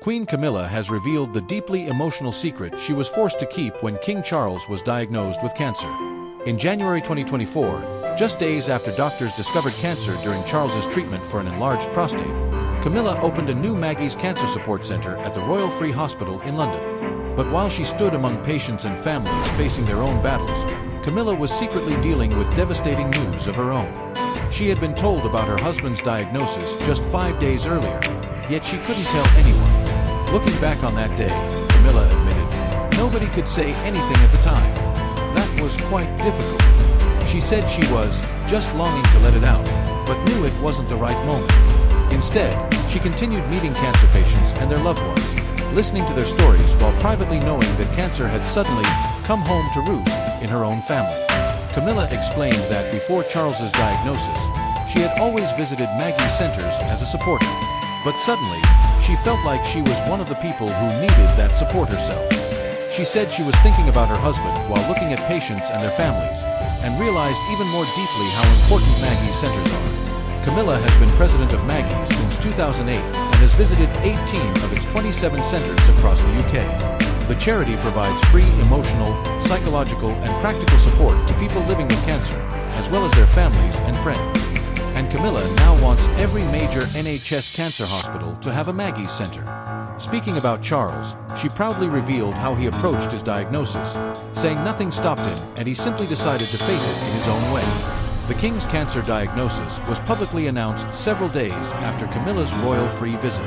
Queen Camilla has revealed the deeply emotional secret she was forced to keep when King Charles was diagnosed with cancer. In January 2024, just days after doctors discovered cancer during Charles's treatment for an enlarged prostate, Camilla opened a new Maggie's Cancer Support Center at the Royal Free Hospital in London. But while she stood among patients and families facing their own battles, Camilla was secretly dealing with devastating news of her own. She had been told about her husband's diagnosis just 5 days earlier, yet she couldn't tell anyone. Looking back on that day, Camilla admitted, nobody could say anything at the time. That was quite difficult. She said she was just longing to let it out, but knew it wasn't the right moment. Instead, she continued meeting cancer patients and their loved ones, listening to their stories while privately knowing that cancer had suddenly come home to roost in her own family. Camilla explained that before Charles's diagnosis, she had always visited Maggie's centers as a supporter. But suddenly, she felt like she was one of the people who needed that support herself. She said she was thinking about her husband while looking at patients and their families, and realized even more deeply how important Maggie's centers are. Camilla has been president of Maggie's since 2008 and has visited 18 of its 27 centers across the UK. The charity provides free emotional, psychological, and practical support to people living with cancer, as well as their families and friends. And Camilla now wants every major NHS cancer hospital to have a Maggie's Center. Speaking about Charles, she proudly revealed how he approached his diagnosis, saying nothing stopped him and he simply decided to face it in his own way. The King's cancer diagnosis was publicly announced several days after Camilla's royal free visit.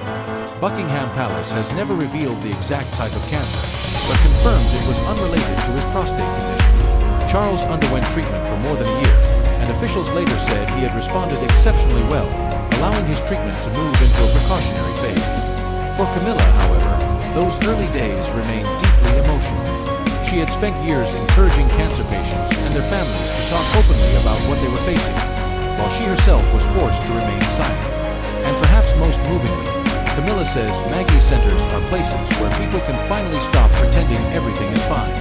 Buckingham Palace has never revealed the exact type of cancer, but confirmed it was unrelated to his prostate condition. Charles underwent treatment for more than a year, and officials later said he had responded exceptionally well, allowing his treatment to move into a precautionary phase. For Camilla, however, those early days remained deeply emotional. She had spent years encouraging cancer patients and their families to talk openly about what they were facing, while she herself was forced to remain silent. And perhaps most movingly, Camilla says Maggie's centers are places where people can finally stop pretending everything is fine.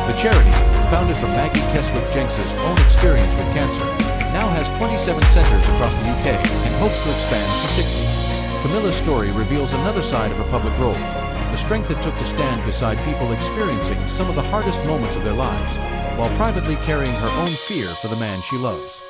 The charity, founded from Maggie Keswick-Jenks's own experience with cancer, now has 27 centers across the UK and hopes to expand to 60. Camilla's story reveals another side of her public role, the strength it took to stand beside people experiencing some of the hardest moments of their lives, while privately carrying her own fear for the man she loves.